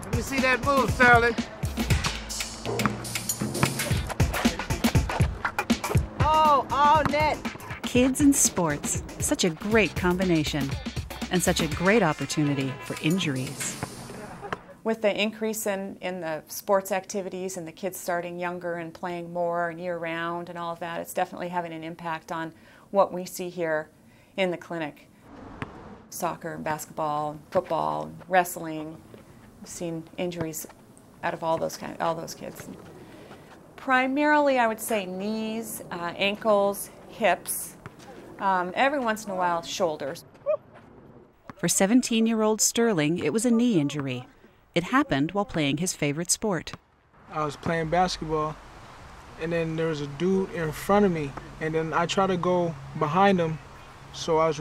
Let me see that move, Sterling. Oh, net. Kids and sports, such a great combination, and such a great opportunity for injuries. With the increase in the sports activities and the kids starting younger and playing more and year-round and all of that, it's definitely having an impact on what we see here in the clinic. Soccer, basketball, football, wrestling, we've seen injuries out of all those kids. Primarily, I would say knees, ankles, hips, every once in a while, shoulders. For 17-year-old Sterling, it was a knee injury. It happened while playing his favorite sport. I was playing basketball, and then there was a dude in front of me, and then I tried to go behind him, so I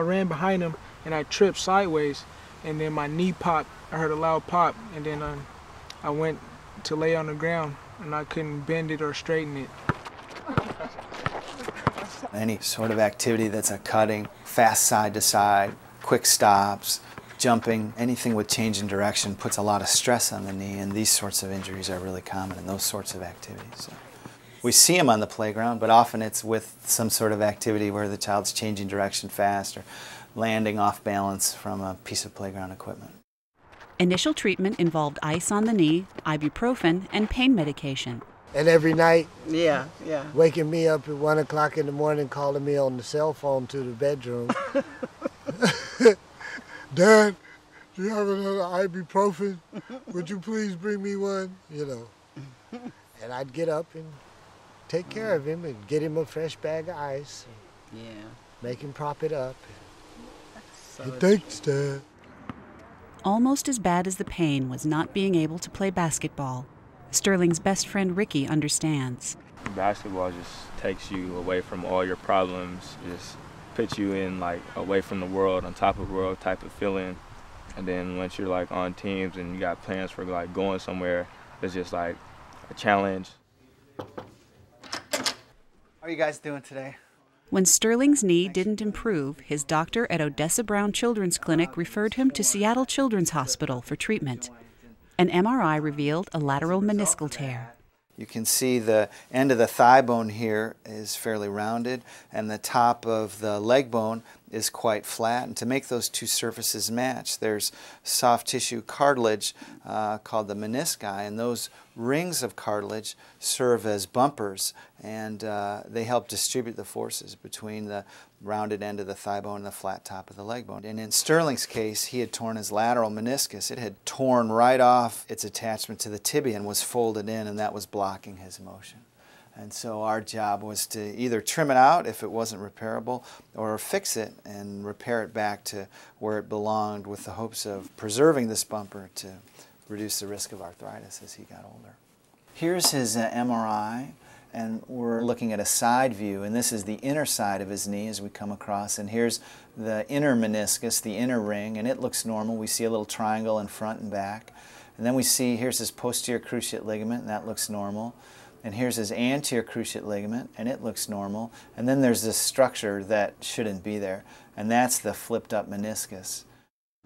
ran behind him, and I tripped sideways, and then my knee popped. I heard a loud pop, and then I went to lay on the ground, and I couldn't bend it or straighten it. Any sort of activity that's a cutting, fast side to side, quick stops, jumping, anything with change in direction puts a lot of stress on the knee, and these sorts of injuries are really common in those sorts of activities. So we see them on the playground, but often it's with some sort of activity where the child's changing direction fast or landing off balance from a piece of playground equipment. Initial treatment involved ice on the knee, ibuprofen, and pain medication. And every night, Yeah. waking me up at 1 o'clock in the morning, calling me on the cell phone to the bedroom. Dad, do you have another ibuprofen? Would you please bring me one? You know. And I'd get up and take care of him and get him a fresh bag of ice. Yeah. Make him prop it up. So Thanks, Dad. Almost as bad as the pain was not being able to play basketball. Sterling's best friend Ricky understands. Basketball just takes you away from all your problems, just puts you in like away from the world, on top of the world type of feeling. And then once you're like on teams and you got plans for like going somewhere, it's just like a challenge. How are you guys doing today? When Sterling's knee didn't improve, his doctor at Odessa Brown Children's Clinic referred him to Seattle Children's Hospital for treatment. An MRI revealed a lateral meniscal tear. You can see the end of the thigh bone here is fairly rounded, and the top of the leg bone is quite flat. And to make those two surfaces match, there's soft tissue cartilage called the menisci, and those rings of cartilage serve as bumpers, and they help distribute the forces between the rounded end of the thigh bone and the flat top of the leg bone. And in Sterling's case, he had torn his lateral meniscus. It had torn right off its attachment to the tibia and was folded in, and that was blocking his motion. And so our job was to either trim it out if it wasn't repairable, or fix it and repair it back to where it belonged, with the hopes of preserving this bumper to reduce the risk of arthritis as he got older. Here's his MRI, and we're looking at a side view, and this is the inner side of his knee as we come across, and here's the inner meniscus, the inner ring, and it looks normal. We see a little triangle in front and back. And then we see, here's his posterior cruciate ligament, and that looks normal. And here's his anterior cruciate ligament, and it looks normal. And then there's this structure that shouldn't be there, and that's the flipped up meniscus.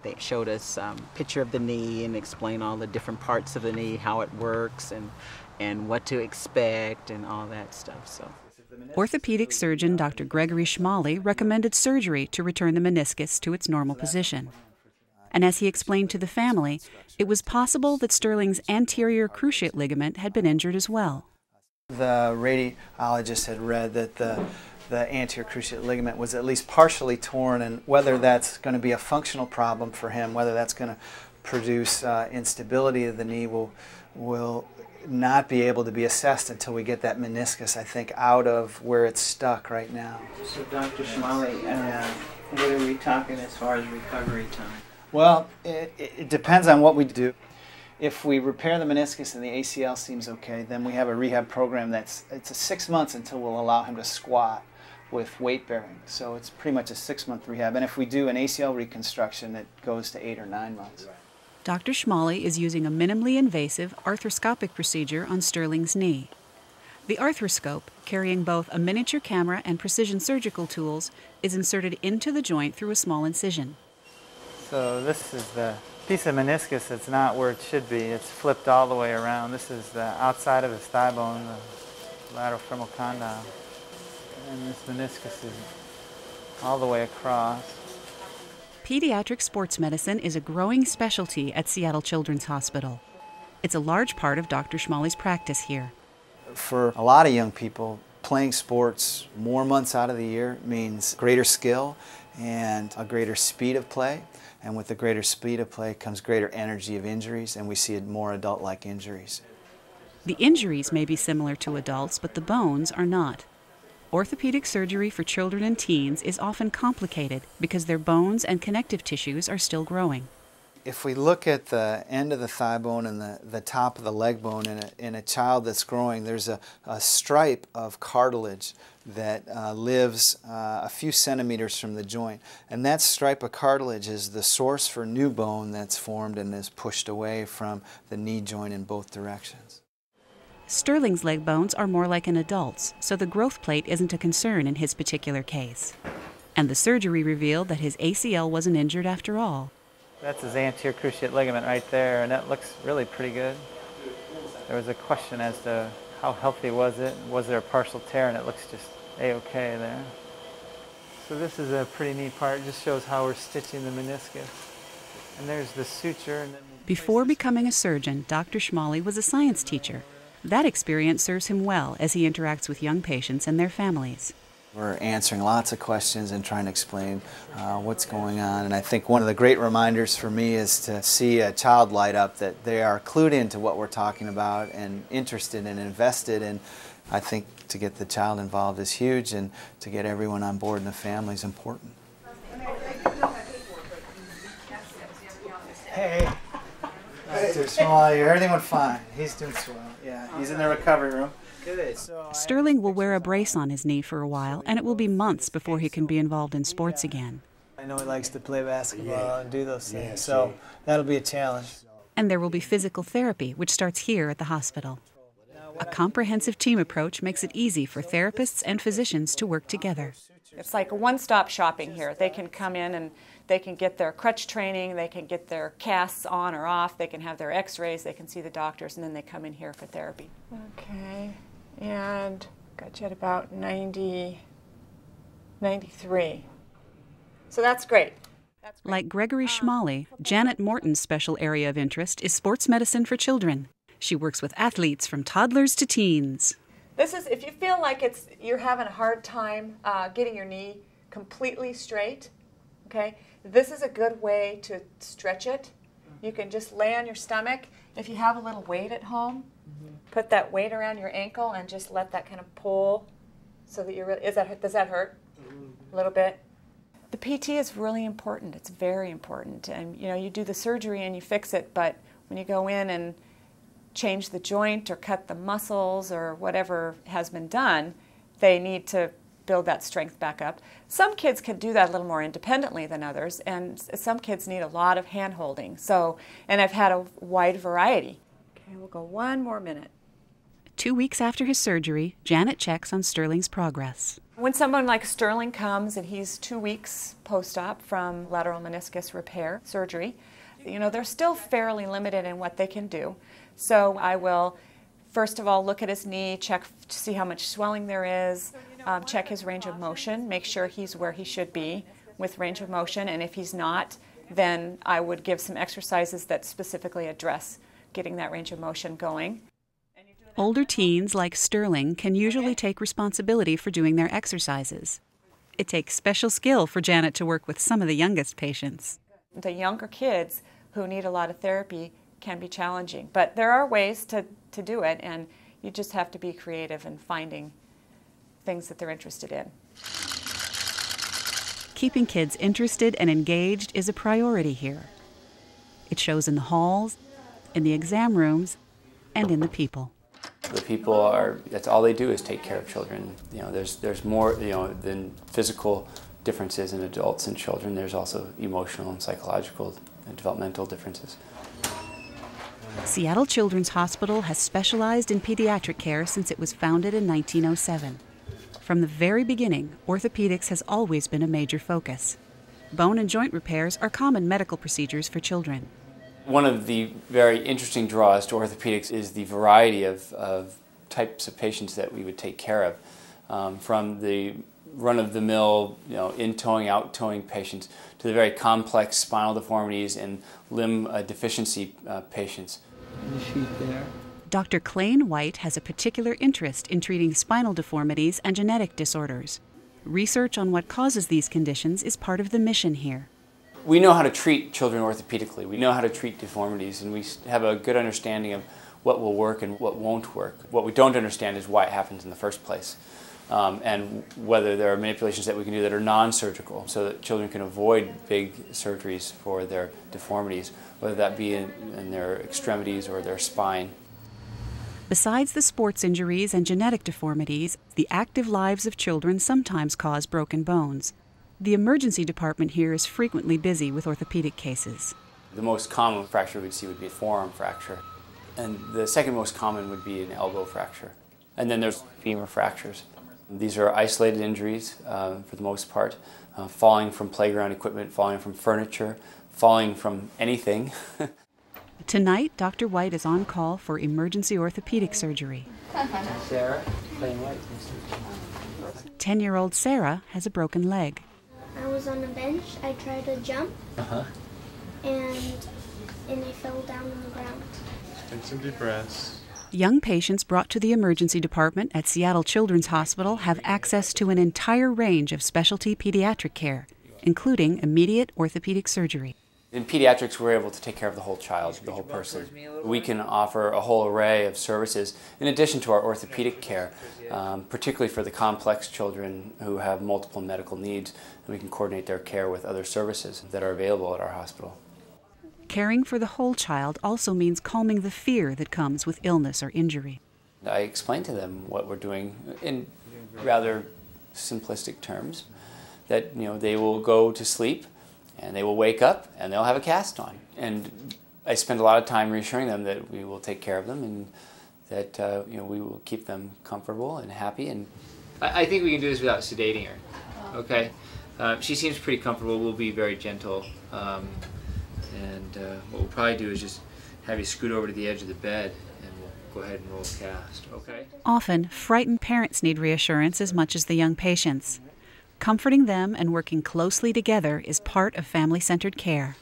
They showed us a picture of the knee and explained all the different parts of the knee, how it works, and what to expect and all that stuff. So, Orthopedic surgeon Dr. Gregory Schmale recommended surgery to return the meniscus to its normal position. And as he explained to the family, it was possible that Sterling's anterior cruciate ligament had been injured as well. The radiologist had read that the anterior cruciate ligament was at least partially torn, and whether that's going to be a functional problem for him, whether that's going to produce instability of the knee, will not be able to be assessed until we get that meniscus, I think, out of where it's stuck right now. So Dr. Schmale, what are we talking as far as recovery time? Well, it depends on what we do. If we repair the meniscus and the ACL seems okay, then we have a rehab program it's 6 months until we'll allow him to squat with weight bearing. So it's pretty much a 6-month rehab. And if we do an ACL reconstruction, it goes to 8 or 9 months. Dr. Schmale is using a minimally invasive arthroscopic procedure on Sterling's knee. The arthroscope, carrying both a miniature camera and precision surgical tools, is inserted into the joint through a small incision. So this is the piece of meniscus that's not where it should be. It's flipped all the way around. This is the outside of his thigh bone, the lateral femoral condyle. And this meniscus is all the way across. Pediatric sports medicine is a growing specialty at Seattle Children's Hospital. It's a large part of Dr. Schmale's practice here. For a lot of young people, playing sports more months out of the year means greater skill and a greater speed of play. And with the greater speed of play comes greater energy of injuries, and we see more adult-like injuries. The injuries may be similar to adults, but the bones are not. Orthopedic surgery for children and teens is often complicated because their bones and connective tissues are still growing. If we look at the end of the thigh bone and the top of the leg bone in a child that's growing, there's a stripe of cartilage that lives a few centimeters from the joint. And that stripe of cartilage is the source for new bone that's formed and is pushed away from the knee joint in both directions. Sterling's leg bones are more like an adult's, so the growth plate isn't a concern in his particular case. And the surgery revealed that his ACL wasn't injured after all. That's his anterior cruciate ligament right there, and that looks really pretty good. There was a question as to how healthy was it, was there a partial tear, and it looks just A-okay there. So this is a pretty neat part. It just shows how we're stitching the meniscus. And there's the suture. And then Before becoming a surgeon, Dr. Schmale was a science teacher. That experience serves him well as he interacts with young patients and their families. We're answering lots of questions and trying to explain what's going on. And I think one of the great reminders for me is to see a child light up, that they are clued into what we're talking about and interested and invested. And I think to get the child involved is huge, and to get everyone on board in the family is important. Hey. Dr. Schmale, everything went fine. He's doing swell. Yeah, he's in the recovery room. Good. Sterling will wear a brace on his knee for a while, and it will be months before he can be involved in sports again. I know he likes to play basketball and do those things, so that'll be a challenge. And there will be physical therapy, which starts here at the hospital. A comprehensive team approach makes it easy for therapists and physicians to work together. It's like a one-stop shopping here. They can come in and they can get their crutch training, they can get their casts on or off, they can have their x-rays, they can see the doctors, and then they come in here for therapy. Okay, and got you at about 90, 93. So that's great. Like Gregory Schmale, Janet Morton's special area of interest is sports medicine for children. She works with athletes from toddlers to teens. This is, if you feel like you're having a hard time getting your knee completely straight, okay, this is a good way to stretch it. You can just lay on your stomach. If you have a little weight at home, put that weight around your ankle and just let that kind of pull so that you're really, does that hurt? A little bit? The PT is really important. It's very important. And you know, you do the surgery and you fix it, but when you go in and change the joint or cut the muscles or whatever has been done, they need to build that strength back up. Some kids can do that a little more independently than others, and some kids need a lot of hand-holding. So, and I've had a wide variety. Okay, we'll go one more minute. 2 weeks after his surgery, Janet checks on Sterling's progress. When someone like Sterling comes and he's 2 weeks post-op from lateral meniscus repair surgery, you know, they're still fairly limited in what they can do. So I will, first of all, look at his knee, check to see how much swelling there is, check his range of motion, make sure he's where he should be with range of motion, and if he's not, then I would give some exercises that specifically address getting that range of motion going. Older teens like Sterling can usually take responsibility for doing their exercises. It takes special skill for Janet to work with some of the youngest patients. The younger kids who need a lot of therapy can be challenging, but there are ways to do it, and you just have to be creative in finding things that they're interested in. Keeping kids interested and engaged is a priority here. It shows in the halls, in the exam rooms, and in the people. The people are, that's all they do is take care of children. You know, there's more, you know, than physical differences in adults and children. There's also emotional and psychological and developmental differences. Seattle Children's Hospital has specialized in pediatric care since it was founded in 1907. From the very beginning, orthopedics has always been a major focus. Bone and joint repairs are common medical procedures for children. One of the very interesting draws to orthopedics is the variety of types of patients that we would take care of, from the run-of-the-mill, in-towing, out-towing patients to the very complex spinal deformities and limb deficiency patients. Dr. Klane White has a particular interest in treating spinal deformities and genetic disorders. Research on what causes these conditions is part of the mission here. We know how to treat children orthopedically. We know how to treat deformities, and we have a good understanding of what will work and what won't work. What we don't understand is why it happens in the first place, and whether there are manipulations that we can do that are non-surgical so that children can avoid big surgeries for their deformities, whether that be in their extremities or their spine. Besides the sports injuries and genetic deformities, the active lives of children sometimes cause broken bones. The emergency department here is frequently busy with orthopedic cases. The most common fracture we'd see would be a forearm fracture, and the second most common would be an elbow fracture. And then there's femur fractures. These are isolated injuries for the most part, falling from playground equipment, falling from furniture, falling from anything. Tonight, Dr. White is on call for emergency orthopedic surgery. Sarah, Klane White. 10-year-old Sarah has a broken leg. I was on a bench, I tried to jump, and I fell down on the ground. Take some deep breaths. Young patients brought to the emergency department at Seattle Children's Hospital have access to an entire range of specialty pediatric care, including immediate orthopedic surgery. In pediatrics, we're able to take care of the whole child, the whole person. We can offer a whole array of services in addition to our orthopedic care, particularly for the complex children who have multiple medical needs, and we can coordinate their care with other services that are available at our hospital. Caring for the whole child also means calming the fear that comes with illness or injury. I explain to them what we're doing in rather simplistic terms, that they will go to sleep and they will wake up and they'll have a cast on. And I spend a lot of time reassuring them that we will take care of them and that we will keep them comfortable and happy. And I think we can do this without sedating her. Okay, she seems pretty comfortable. We'll be very gentle, and what we'll probably do is just have you scoot over to the edge of the bed and we'll go ahead and roll a cast. Okay. Often, frightened parents need reassurance as much as the young patients. Comforting them and working closely together is part of family-centered care.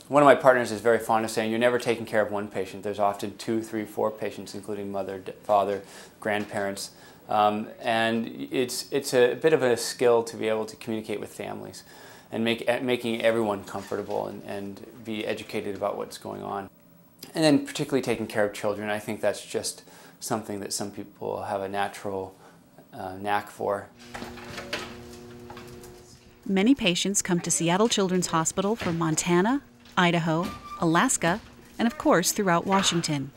One of my partners is very fond of saying, you're never taking care of one patient. There's often 2, 3, 4 patients, including mother, father, grandparents. And it's a bit of a skill to be able to communicate with families and making everyone comfortable and be educated about what's going on. And then particularly taking care of children, I think that's just something that some people have a natural knack for. Many patients come to Seattle Children's Hospital from Montana, Idaho, Alaska, and of course throughout Washington.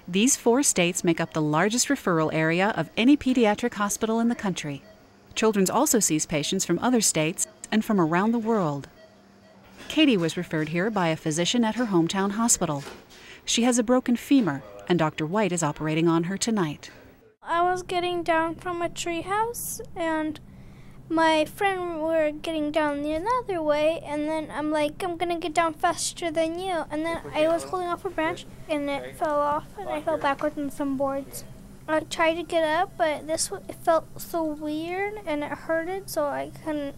These 4 states make up the largest referral area of any pediatric hospital in the country. Children's also sees patients from other states and from around the world. Katie was referred here by a physician at her hometown hospital. She has a broken femur, and Dr. White is operating on her tonight. I was getting down from a treehouse, and my friend were getting down the other way, and then I'm like, I'm gonna get down faster than you. And then I was holding off a branch, and it fell off, and I fell backwards on some boards. I tried to get up, but it felt so weird, and it hurted, so I couldn't.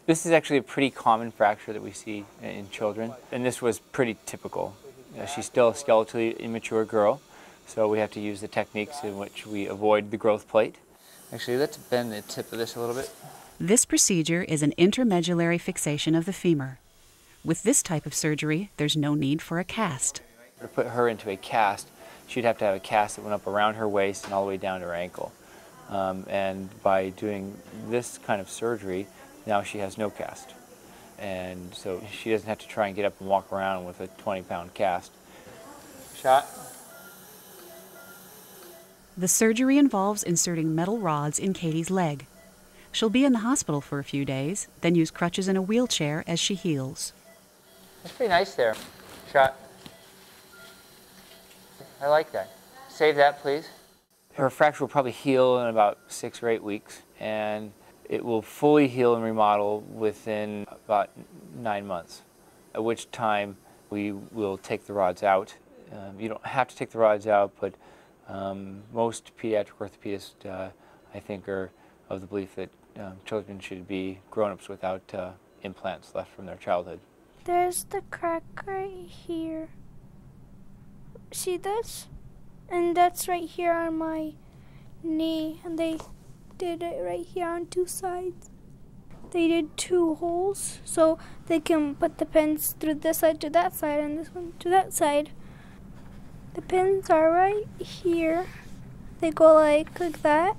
This is actually a pretty common fracture that we see in children, and this was pretty typical. She's still a skeletally immature girl, so we have to use the techniques in which we avoid the growth plate. Actually, let's bend the tip of this a little bit. This procedure is an intermedullary fixation of the femur. With this type of surgery, there's no need for a cast. To put her into a cast, she'd have to have a cast that went up around her waist and all the way down to her ankle. And by doing this kind of surgery, now she has no cast. And so she doesn't have to try and get up and walk around with a 20-pound cast. Shot. The surgery involves inserting metal rods in Katie's leg. She'll be in the hospital for a few days, then use crutches in a wheelchair as she heals. That's pretty nice there. Shot. I like that. Save that, please. Her fracture will probably heal in about 6 or 8 weeks, and It will fully heal and remodel within about 9 months, at which time we will take the rods out. You don't have to take the rods out, but most pediatric orthopedists, I think, are of the belief that children should be grown-ups without implants left from their childhood. There's the crack right here. See this? And that's right here on my knee, and they did it right here on 2 sides. They did 2 holes, so they can put the pins through this side to that side and this one to that side. The pins are right here. They go like that,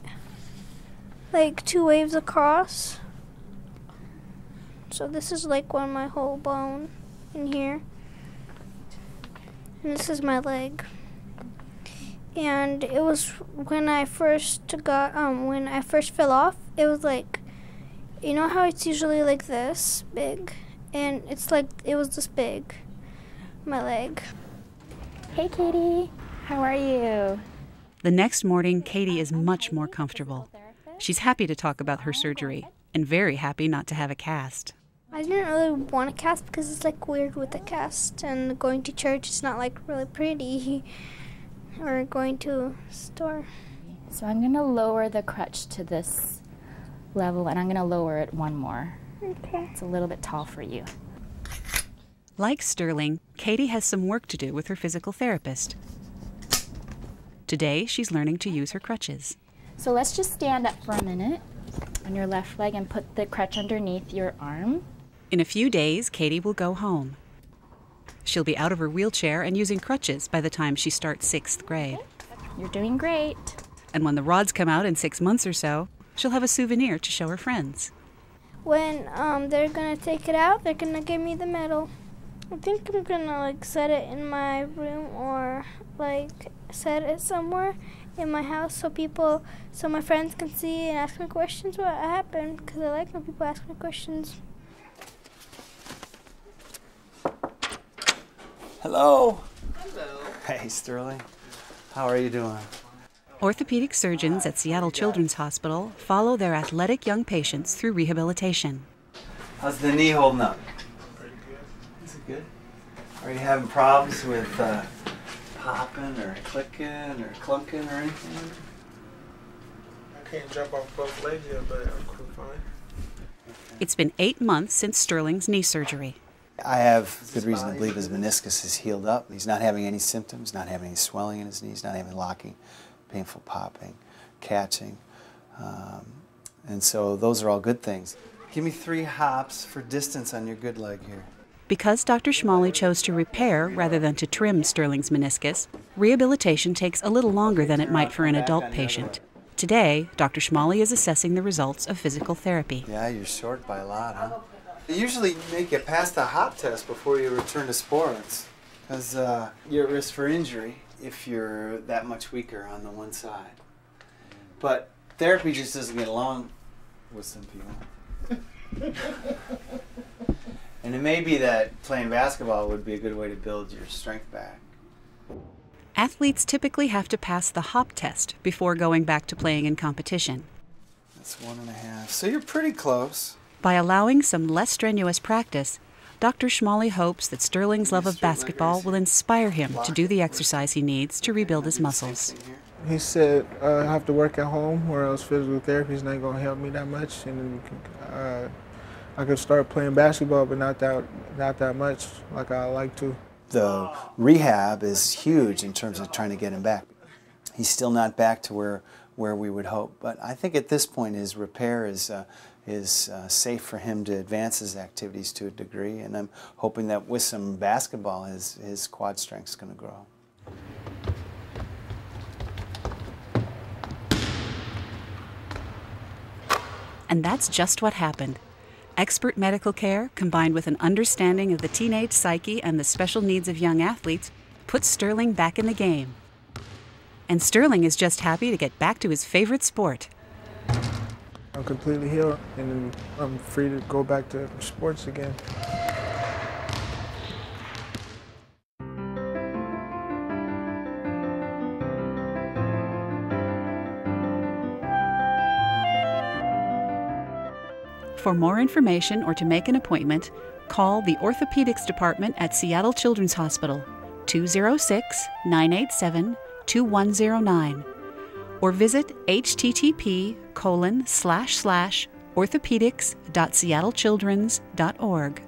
like 2 waves across. So this is like my whole bone in here, and this is my leg. And it was when I first fell off, it was like, you know how it's usually like this big, and it's like it was this big, my leg. Hey Katie, how are you? The next morning, Katie is much more comfortable. She's happy to talk about her surgery and very happy not to have a cast. I didn't really want a cast because it's like weird with a cast, and going to church is not like really pretty. Or going to a store. So I'm going to lower the crutch to this level, and I'm going to lower it 1 more. Okay. It's a little bit tall for you. Like Sterling, Katie has some work to do with her physical therapist. Today, she's learning to use her crutches. So let's just stand up for a minute on your left leg and put the crutch underneath your arm. In a few days, Katie will go home. She'll be out of her wheelchair and using crutches by the time she starts 6th grade. You're doing great. And when the rods come out in 6 months or so, she'll have a souvenir to show her friends. When they're gonna take it out, they're gonna give me the medal. I think I'm gonna like set it in my room or like set it somewhere in my house so my friends can see and ask me questions what happened, because I like when people ask me questions. Hello. Hello. Hey, Sterling. How are you doing? Orthopedic surgeons at Seattle Children's Hospital follow their athletic young patients through rehabilitation. How's the knee holding up? Pretty good. Is it good? Are you having problems with popping or clicking or clunking or anything? I can't jump off both legs yet, but I'm fine. It's been 8 months since Sterling's knee surgery. I have good reason to believe his meniscus is healed up. He's not having any symptoms, not having any swelling in his knees, not having locking, painful popping, catching. And so those are all good things. Give me 3 hops for distance on your good leg here. Because Dr. Schmale chose to repair rather than to trim Sterling's meniscus, rehabilitation takes a little longer than it might for an adult patient. Today, Dr. Schmale is assessing the results of physical therapy. Yeah, you're short by a lot, huh? They usually make you pass the hop test before you return to sports, because you're at risk for injury if you're that much weaker on the one side. But therapy just doesn't get along with some people. And it may be that playing basketball would be a good way to build your strength back. Athletes typically have to pass the hop test before going back to playing in competition. That's 1.5. So you're pretty close. By allowing some less strenuous practice, Dr. Schmale hopes that Sterling's love of basketball will inspire him to do the exercise he needs to rebuild his muscles. He said I have to work at home, or else physical therapy is not going to help me that much, and I could start playing basketball, but not that much like I like to. The rehab is huge in terms of trying to get him back. He's still not back to where we would hope, but I think at this point his repair is safe for him to advance his activities to a degree, and I'm hoping that with some basketball his quad strength is going to grow. And that's just what happened. Expert medical care, combined with an understanding of the teenage psyche and the special needs of young athletes, put Sterling back in the game. And Sterling is just happy to get back to his favorite sport. I'm completely healed, and I'm free to go back to sports again. For more information or to make an appointment, call the Orthopedics Department at Seattle Children's Hospital, 206-987-2109, or visit http://orthopedics.seattlechildrens.org.